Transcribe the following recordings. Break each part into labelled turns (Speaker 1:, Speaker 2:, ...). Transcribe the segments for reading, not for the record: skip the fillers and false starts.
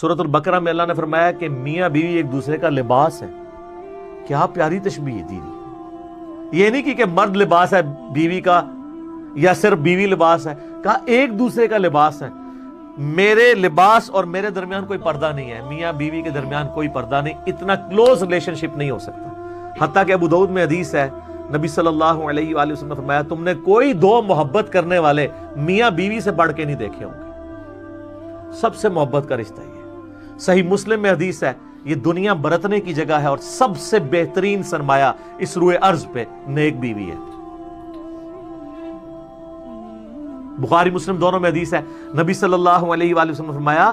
Speaker 1: سورۃ البقرہ میں اللہ نے فرمایا کہ میاں بیوی ایک دوسرے کا لباس ہے. کیا پیاری تشبیہ دی. یہ نہیں کہ مرد لباس ہے بیوی کا یا صرف بیوی لباس ہے، کہا ایک دوسرے کا لباس ہے. میرے لباس اور میرے درمیان کوئی پردہ نہیں ہے، میاں بیوی کے درمیان کوئی پردہ نہیں. اتنا کلوز ریلیشن شپ نہیں ہو سکتا. حتیٰ کہ ابو داؤد میں حدیث ہے، نبی صلی اللہ علیہ وآلہ وسلم نے فرمایا تم نے کوئی دو محبت کرنے والے میاں بیوی سے بڑھ کے نہیں دیکھے ہوں گے. سب سے محبت کا رشتہ یہ ہے. صحیح مسلم میں حدیث ہے، یہ دنیا برتنے کی جگہ ہے اور سب سے بہترین سرمایہ اس روئے ارض پہ نیک بیوی ہے. بخاری مسلم دونوں میں حدیث ہے، نبی صلی اللہ علیہ وآلہ وسلم نے فرمایا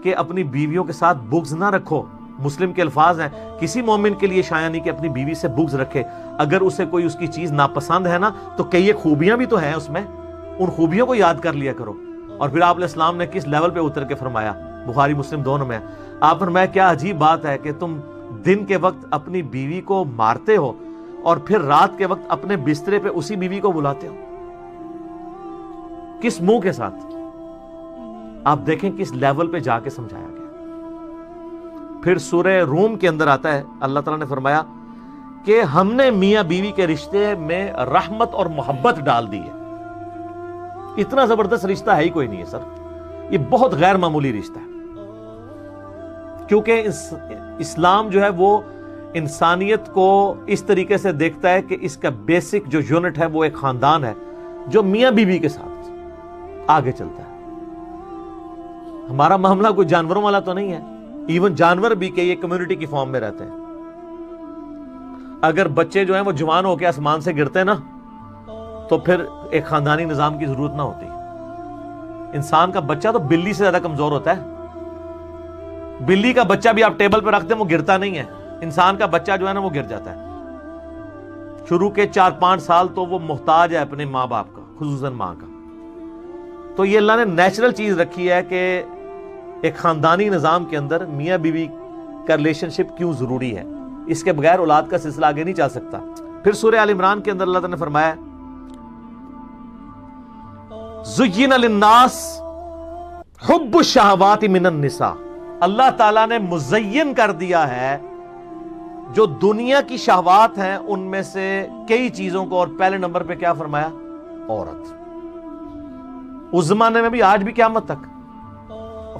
Speaker 1: کہ اپنی بیویوں کے ساتھ بغض نہ رکھو. مسلم کے الفاظ ہیں، کسی مومن کے لیے شایع نہیں کہ اپنی بیوی سے بغض رکھے. اگر اسے کوئی اس کی چیز ناپسند ہے نا تو کئی خوبیاں بھی تو ہیں اس میں، ان خوبیوں کو یاد کر لیا کرو. اور پھر آپ علیہ السلام نے کس لیول پہ اتر کے فرمایا، بخاری مسلم دونوں میں. آپ فرمایا کیا عجیب بات ہے کہ تم دن کے وقت اپنی بیوی کو مارتے ہو اور پھر رات کے وقت اپنے بسترے پہ اسی بیوی کو بلاتے ہو. کس منہ کے ساتھ؟ آپ دیکھیں کس لیول پہ جا کے سمجھایا گیا. پھر سورہ روم کے اندر آتا ہے، اللہ تعالیٰ نے فرمایا کہ ہم نے میاں بیوی کے رشتے میں رحمت اور محبت ڈال دی ہے. اتنا زبردست رشتہ ہے ہی کوئی نہیں ہے سر. یہ بہت غیر معمولی رشتہ ہے، کیونکہ اسلام جو ہے وہ انسانیت کو اس طریقے سے دیکھتا ہے کہ اس کا بیسک جو یونٹ ہے وہ ایک خاندان ہے جو میاں بیوی کے ساتھ آگے چلتا ہے. ہمارا معاملہ کوئی جانوروں والا تو نہیں ہے. ایون جانور بھی کہ یہ کمیونٹی کی فارم میں رہتے ہیں. اگر بچے جو ہیں وہ جوان ہو کے آسمان سے گرتے نا تو پھر ایک خاندانی نظام کی ضرورت نہ ہوتی. انسان کا بچہ تو بلی سے زیادہ کمزور ہوتا ہے. بلی کا بچہ بھی آپ ٹیبل پہ رکھ دیں وہ گرتا نہیں ہے. انسان کا بچہ جو ہے نا وہ گر جاتا ہے. شروع کے 4-5 سال تو وہ محتاج ہے اپنے ماں باپ کا، خصوصاً ماں کا. تو یہ اللہ نے نیچرل چیز رکھی ہے کہ ایک خاندانی نظام کے اندر میاں بیوی کا ریلیشن شپ کیوں ضروری ہے. اس کے بغیر اولاد کا سلسلہ آگے نہیں چل سکتا. پھر سورہ آل عمران کے اندر اللہ تعالیٰ نے فرمایا زُيِّنَ لِلنَّاسِ حُبُّ الشَّهَوَاتِ مِنَ النِّسَاءِ. اللہ تعالیٰ نے مزین کر دیا ہے جو دنیا کی شہوات ہیں ان میں سے کئی چیزوں کو، اور پہلے نمبر پہ کیا فرمایا؟ عورت. اس زمانے میں بھی آج بھی قیامت تک.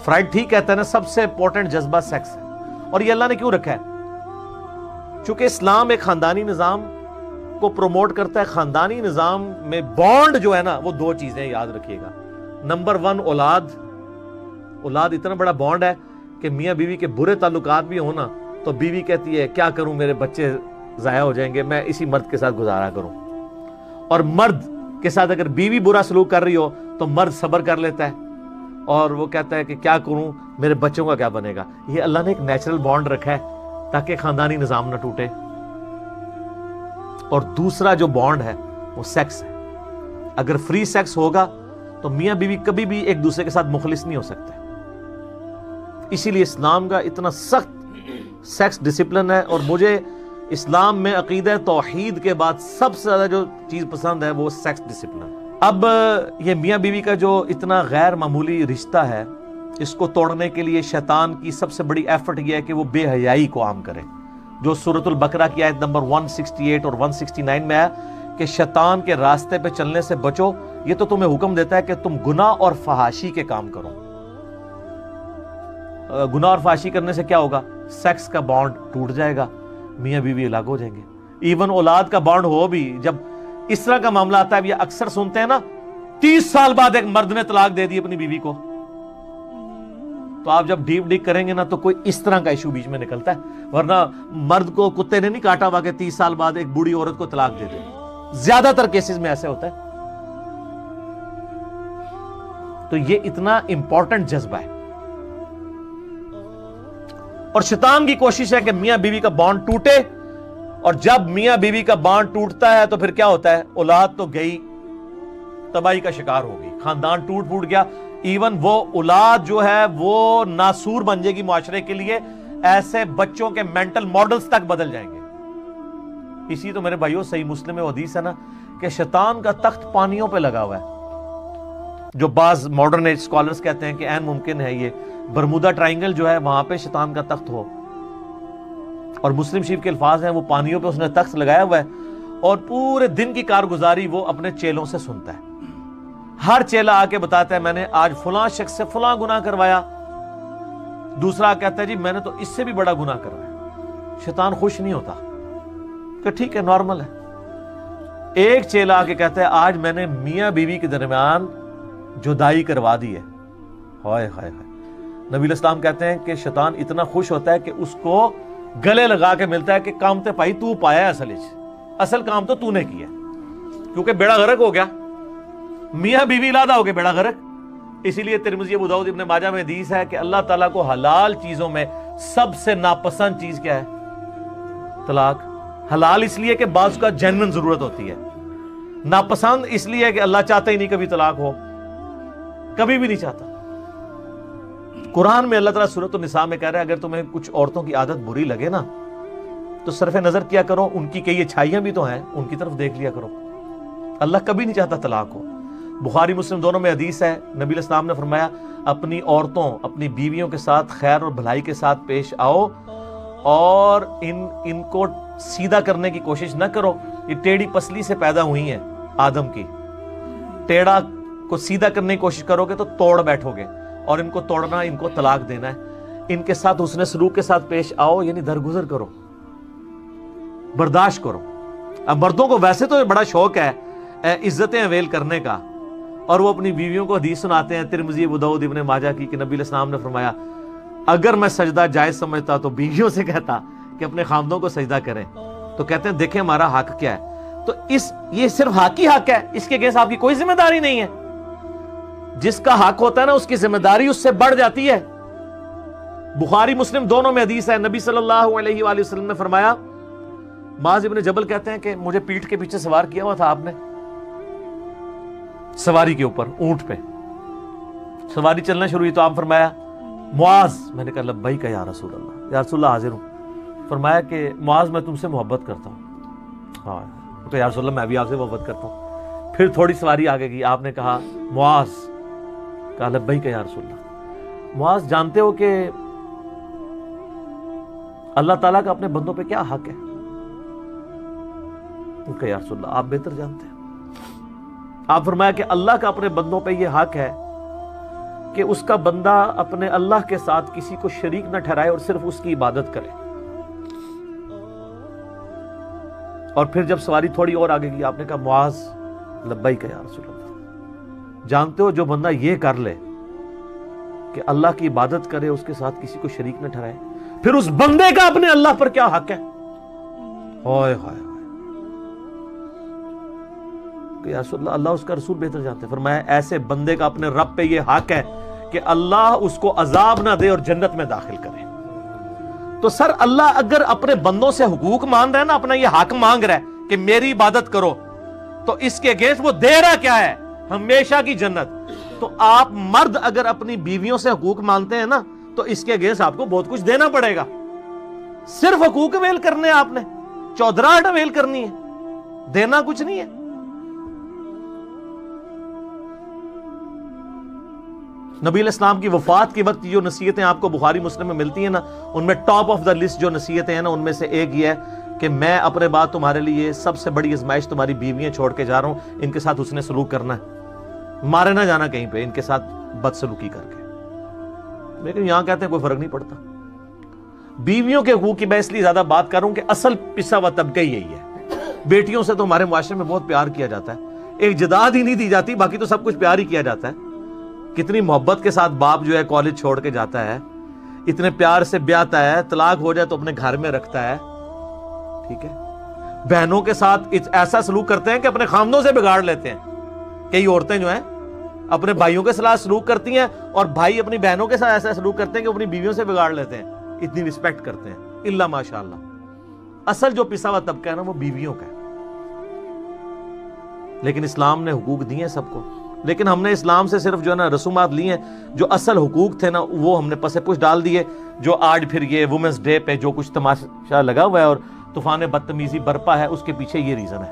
Speaker 1: فرائڈ ٹھیک کہتا ہے نا سب سے امپورٹنٹ جذبہ سیکس ہے. اور یہ اللہ نے کیوں رکھا ہے؟ چونکہ اسلام ایک خاندانی نظام کو پروموٹ کرتا ہے. خاندانی نظام میں بانڈ جو ہے نا وہ دو چیزیں یاد رکھیے گا. نمبر 1 اولاد اتنا بڑا بانڈ ہے کہ میاں بیوی کے برے تعلقات بھی ہوں نا تو بیوی کہتی ہے کیا کروں، میرے بچے ضائع ہو جائیں گے، میں اسی مرد کے ساتھ گزارا کروں. اور مرد کے ساتھ اگر بیوی برا سلوک کر رہی ہو تو مرد صبر کر لیتا ہے اور وہ کہتا ہے کہ کیا کروں، میرے بچوں کا کیا بنے گا. یہ اللہ نے ایک نیچرل بانڈ رکھا ہے تاکہ خاندانی نظام نہ ٹوٹے. اور دوسرا جو بانڈ ہے وہ سیکس ہے. اگر فری سیکس ہوگا تو میاں بیوی کبھی بھی ایک دوسرے کے ساتھ مخلص نہیں ہو سکتے. اسی لیے اسلام کا اتنا سخت سیکس ڈسپلن ہے. اور مجھے اسلام میں عقیدہ توحید کے بعد سب سے زیادہ جو چیز پسند ہے وہ سیکس ڈسپلن. اب یہ میاں بیوی کا جو اتنا غیر معمولی رشتہ ہے اس کو توڑنے کے لیے شیطان کی سب سے بڑی ایفرٹ یہ ہے کہ وہ بے حیائی کو عام کرے. جو سورۃ البقرہ کی آیت نمبر 168 اور 169 میں ہے کہ شیطان کے راستے پہ چلنے سے بچو. یہ تو تمہیں حکم دیتا ہے کہ تم گناہ اور فحاشی کے کام کرو. گناہ اور فحاشی کرنے سے کیا ہوگا؟ سیکس کا بانڈ ٹوٹ جائے گا، میاں بیوی الگ ہو جائیں گے. ایون اولاد کا بانڈ ہو بھی جب اس طرح کا معاملہ آتا ہے، یہ اکثر سنتے ہیں نا 30 سال بعد ایک مرد نے طلاق دے دی اپنی بیوی کو، تو آپ جب ڈیپ ڈگ کریں گے نا تو کوئی اس طرح کا ایشو بیچ میں نکلتا ہے. ورنہ مرد کو کتے نے نہیں کاٹا ہوا کہ 30 سال بعد ایک بوڑھی عورت کو طلاق دے دے. زیادہ تر کیسز میں ایسے ہوتا ہے. تو یہ اتنا امپورٹنٹ جذبہ ہے. اور شیطان کی کوشش ہے کہ میاں بیوی کا بانڈ ٹوٹے. اور جب میاں بیوی کا بانڈ ٹوٹتا ہے تو پھر کیا ہوتا ہے؟ اولاد تو گئی، تباہی کا شکار ہو گئی، خاندان ٹوٹ گیا. ایون وہ اولاد جو ہے وہ ناسور بن جائے گی معاشرے کے لیے. ایسے بچوں کے مینٹل ماڈلز تک بدل جائیں گے. اسی تو میرے بھائیوں صحیح مسلم میں حدیث ہے نا کہ شیطان کا تخت پانیوں پہ لگا ہوا ہے. جو بعض ماڈرن ایج اسکالرز کہتے ہیں کہ عین ممکن ہے یہ برمودا ٹرائنگل جو ہے وہاں پہ شیطان کا تخت ہو، اور مسلم شریف کے الفاظ ہیں وہ پانیوں پہ اس نے تخت لگایا ہوا ہے، اور پورے دن کی کارگزاری وہ اپنے چیلوں سے سنتا ہے. ہر چیلا آ کے بتاتا ہے میں نے آج فلاں شخص سے فلاں گناہ کروایا، دوسرا کہتا ہے جی میں نے تو اس سے بھی بڑا گناہ کروایا. شیطان خوش نہیں ہوتا کہ ٹھیک ہے نارمل ہے. ایک چیلا آ کے کہتا ہے آج میں نے میاں بیوی کے درمیان جدائی کروا دی ہے. ہائے ہائے ہائے. نبی علیہ السلام کہتے ہیں کہ شیطان اتنا خوش ہوتا ہے کہ اس کو گلے لگا کے ملتا ہے کہ کام تے پائی تو پایا ہے، اصل کام تو تو نے کیا، کیونکہ بیڑا غرق ہو گیا، میاں بیوی علیحدہ ہو گئے بیڑا غرق. اسی لیے ترمذی ابو داؤد ابن ماجہ میں حدیث ہے کہ اللہ تعالیٰ کو حلال چیزوں میں سب سے ناپسند چیز کیا ہے؟ طلاق. حلال اس لیے کہ بعض کا جینوین ضرورت ہوتی ہے، ناپسند اس لیے کہ اللہ چاہتا ہی نہیں کبھی طلاق ہو، کبھی بھی نہیں چاہتا. قرآن میں اللہ تعالیٰ سورۃ النساء میں کہہ رہا ہے اگر تمہیں کچھ عورتوں کی عادت بری لگے نا تو صرف نظر کیا کرو، ان کی کئی اچھائیاں بھی تو ہیں، ان کی طرف دیکھ لیا کرو. اللہ کبھی نہیں چاہتا طلاق ہو. بخاری مسلم دونوں میں حدیث ہے، نبی علیہ السلام نے فرمایا اپنی عورتوں اپنی بیویوں کے ساتھ خیر اور بھلائی کے ساتھ پیش آؤ، اور ان کو سیدھا کرنے کی کوشش نہ کرو. یہ ٹیڑھی پسلی سے پیدا ہوئی ہیں آدم کی، ٹیڑھا کو سیدھا کرنے کی کوشش کرو گے تو توڑ بیٹھو گے، اور ان کو توڑنا، ان کو طلاق دینا ہے. ان کے ساتھ حسن سلوک کے ساتھ پیش آؤ، یعنی درگزر کرو، برداشت کرو. اب مردوں کو ویسے تو بڑا شوق ہے عزتیں اویل کرنے کا، اور وہ اپنی بیویوں کو حدیث سناتے ہیں ترمذی ابو داؤد ابن ماجہ کی کہ نبی علیہ السلام نے فرمایا اگر میں سجدہ جائز سمجھتا تو بیویوں سے کہتا کہ اپنے خامدوں کو سجدہ کریں. تو کہتے ہیں دیکھیں ہمارا حق کیا ہے. تو یہ صرف حق ہی حق ہے، اس کے اگینسٹ آپ کی کوئی ذمہ داری نہیں ہے. جس کا حق ہوتا ہے نا اس کی ذمہ داری اس سے بڑھ جاتی ہے. بخاری مسلم دونوں میں حدیث ہے، نبی صلی اللہ علیہ وآلہ وسلم نے فرمایا، معاذ ابن جبل کہتے ہیں کہ مجھے پیٹھ کے پیچھے سوار کیا ہوا تھا آپ نے، سواری کے اوپر اونٹ پہ سواری چلنا شروع ہوئی تو آپ فرمایا معاذ. میں نے کہا لبیک یا رسول اللہ، یا رسول اللہ حاضر ہوں. فرمایا کہ معاذ میں تم سے محبت کرتا ہوں. ہاں یا رسول اللہ میں بھی آپ سے محبت کرتا ہوں. پھر تھوڑی سواری آگے گئی، آپ نے کہا معاذ، کہا لبیک یا رسول اللہ. معاذ جانتے ہو کہ اللہ تعالیٰ کا اپنے بندوں پہ کیا حق ہے؟ کہ یا رسول اللہ آپ بہتر جانتے ہیں. آپ فرمایا کہ اللہ کا اپنے بندوں پہ یہ حق ہے کہ اس کا بندہ اپنے اللہ کے ساتھ کسی کو شریک نہ ٹھہرائے اور صرف اس کی عبادت کرے. اور پھر جب سواری تھوڑی اور آگے گئی آپ نے کہا معاذ لبیک یا رسول اللہ. جانتے ہو جو بندہ یہ کر لے کہ اللہ کی عبادت کرے، اس کے ساتھ کسی کو شریک نہ ٹھہرائے، پھر اس بندے کا اپنے اللہ پر کیا حق ہے؟ ہائے ہائے کہ یا رسول اللہ اللہ اس کا رسول بہتر جانتے ہیں. فرمایا ایسے بندے کا اپنے رب پہ یہ حق ہے کہ اللہ اس کو عذاب نہ دے اور جنت میں داخل کرے. تو سر اللہ اگر اپنے بندوں سے حقوق مانگ رہا ہے نا، اپنا یہ حق مانگ رہا ہے کہ میری عبادت کرو، تو اس کے اگینسٹ وہ دے رہا کیا ہے؟ ہمیشہ کی جنت. تو آپ مرد اگر اپنی بیویوں سے حقوق مانتے ہیں نا تو اس کے اگینسٹ آپ کو بہت کچھ دینا پڑے گا. صرف حقوق اویل کرنے ہیں، آپ نے چودراہٹ اویل کرنی ہے، دینا کچھ نہیں ہے. نبی علیہ السلام کی وفات کے وقت جو نصیحتیں آپ کو بخاری مسلم میں ملتی ہیں نا، ان میں ٹاپ آف دا لسٹ جو نصیحتیں ہیں نا ان میں سے ایک یہ ہے کہ میں اپنے بعد تمہارے لیے سب سے بڑی ازمائش تمہاری بیویاں چھوڑ کے جا رہا ہوں، ان کے ساتھ حسن سلوک کرنا ہے، مارے نہ جانا کہیں پہ ان کے ساتھ بدسلوکی کر کے. لیکن یہاں کہتے ہیں کوئی فرق نہیں پڑتا. بیویوں کے حقوق کی میں اس لیے زیادہ بات کر رہا ہوں کہ اصل پسا ہوا طبقہ یہی ہے. بیٹیوں سے تو ہمارے معاشرے میں بہت پیار کیا جاتا ہے، ایک جداد ہی نہیں دی جاتی، باقی تو سب کچھ پیار ہی کیا جاتا ہے. کتنی محبت کے ساتھ باپ جو ہے کالج چھوڑ کے جاتا ہے، اتنے پیار سے بیاتا ہے، طلاق ہو جائے تو اپنے گھر میں رکھتا ہے. ٹھیک ہے، بہنوں کے ساتھ ایسا سلوک کرتے ہیں کہ اپنے خامدوں سے بگاڑ لیتے ہیں. کئی عورتیں جو ہیں اپنے بھائیوں کے ساتھ سلوک کرتی ہیں اور بھائی اپنی بہنوں کے ساتھ ایسا سلوک کرتے ہیں کہ اپنی بیویوں سے بگاڑ لیتے ہیں. اتنی رسپیکٹ کرتے ہیں الا ماشاءاللہ. اصل جو پسا ہوا طبقہ ہے نا وہ بیویوں کا ہے. لیکن اسلام نے حقوق دیے ہیں سب کو، لیکن ہم نے اسلام سے صرف جو ہے نا رسومات لی ہیں، جو اصل حقوق تھے نا وہ ہم نے پس پش ڈال دیے. جو آج پھر یہ وومنس ڈے پہ جو کچھ تماشا لگا ہوا ہے اور طوفان بدتمیزی برپا ہے، اس کے پیچھے یہ ریزن ہے.